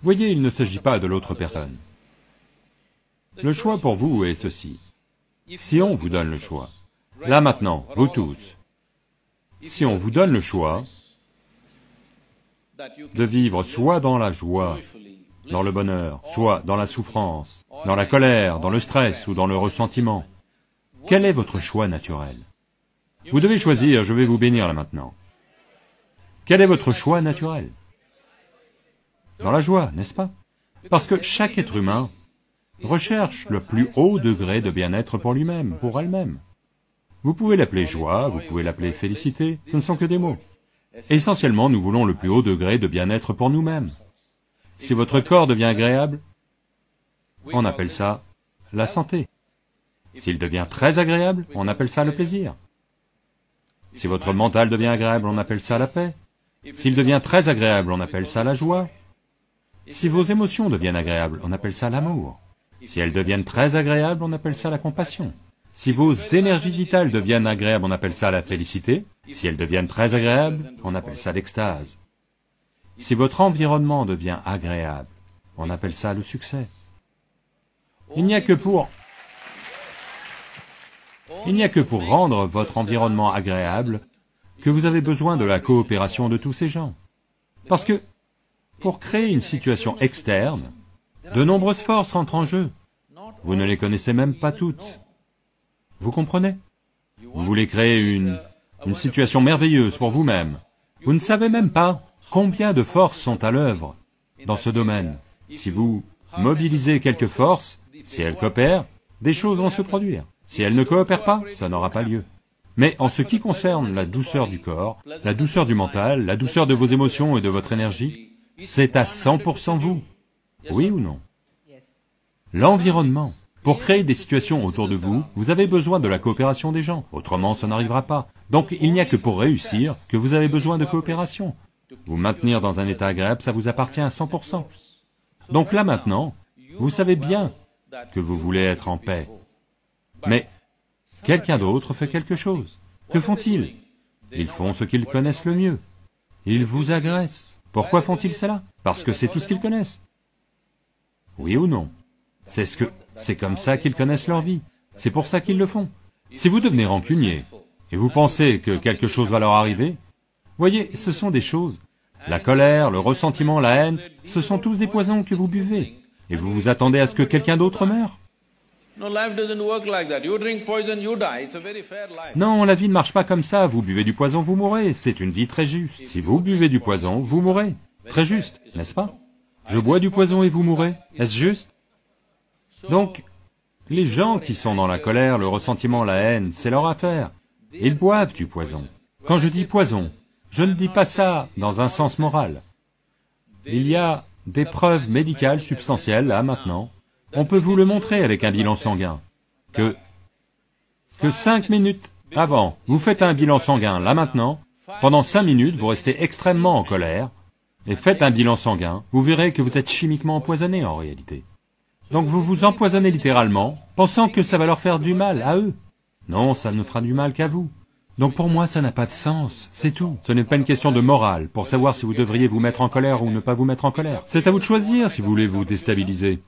Voyez, il ne s'agit pas de l'autre personne. Le choix pour vous est ceci. Si on vous donne le choix, là maintenant, vous tous, si on vous donne le choix de vivre soit dans la joie, dans le bonheur, soit dans la souffrance, dans la colère, dans le stress ou dans le ressentiment, quel est votre choix naturel? Vous devez choisir, je vais vous bénir là maintenant. Quel est votre choix naturel? Dans la joie, n'est-ce pas? Parce que chaque être humain recherche le plus haut degré de bien-être pour lui-même, pour elle-même. Vous pouvez l'appeler joie, vous pouvez l'appeler félicité, ce ne sont que des mots. Essentiellement, nous voulons le plus haut degré de bien-être pour nous-mêmes. Si votre corps devient agréable, on appelle ça la santé. S'il devient très agréable, on appelle ça le plaisir. Si votre mental devient agréable, on appelle ça la paix. S'il devient très agréable, on appelle ça la joie. Si vos émotions deviennent agréables, on appelle ça l'amour. Si elles deviennent très agréables, on appelle ça la compassion. Si vos énergies vitales deviennent agréables, on appelle ça la félicité. Si elles deviennent très agréables, on appelle ça l'extase. Si votre environnement devient agréable, on appelle ça le succès. Il n'y a que pour rendre votre environnement agréable que vous avez besoin de la coopération de tous ces gens. Parce que, pour créer une situation externe, de nombreuses forces rentrent en jeu. Vous ne les connaissez même pas toutes. Vous comprenez? Vous voulez créer une situation merveilleuse pour vous-même. Vous ne savez même pas combien de forces sont à l'œuvre dans ce domaine. Si vous mobilisez quelques forces, si elles coopèrent, des choses vont se produire. Si elles ne coopèrent pas, ça n'aura pas lieu. Mais en ce qui concerne la douceur du corps, la douceur du mental, la douceur de vos émotions et de votre énergie, c'est à 100% vous. Oui ou non? L'environnement. Pour créer des situations autour de vous, vous avez besoin de la coopération des gens, autrement ça n'arrivera pas. Donc il n'y a que pour réussir que vous avez besoin de coopération. Vous maintenir dans un état agréable, ça vous appartient à 100%. Donc là maintenant, vous savez bien que vous voulez être en paix. Mais quelqu'un d'autre fait quelque chose. Que font-ils? Ils font ce qu'ils connaissent le mieux. Ils vous agressent. Pourquoi font-ils cela? Parce que c'est tout ce qu'ils connaissent. Oui ou non? C'est comme ça qu'ils connaissent leur vie. C'est pour ça qu'ils le font. Si vous devenez rancunier, et vous pensez que quelque chose va leur arriver, voyez, ce sont des choses. La colère, le ressentiment, la haine, ce sont tous des poisons que vous buvez. Et vous vous attendez à ce que quelqu'un d'autre meure? Non, la vie ne marche pas comme ça, vous buvez du poison, vous mourrez, c'est une vie très juste. Si vous buvez du poison, vous mourrez. Très juste, n'est-ce pas? Je bois du poison et vous mourrez, est-ce juste? Donc, les gens qui sont dans la colère, le ressentiment, la haine, c'est leur affaire. Ils boivent du poison. Quand je dis poison, je ne dis pas ça dans un sens moral. Il y a des preuves médicales substantielles, là, maintenant. On peut vous le montrer avec un bilan sanguin. Que 5 minutes avant, vous faites un bilan sanguin, là, maintenant. Pendant 5 minutes, vous restez extrêmement en colère, et faites un bilan sanguin, vous verrez que vous êtes chimiquement empoisonné en réalité. Donc vous vous empoisonnez littéralement, pensant que ça va leur faire du mal à eux. Non, ça ne fera du mal qu'à vous. Donc pour moi, ça n'a pas de sens, c'est tout. Ce n'est pas une question de morale, pour savoir si vous devriez vous mettre en colère ou ne pas vous mettre en colère. C'est à vous de choisir si vous voulez vous déstabiliser.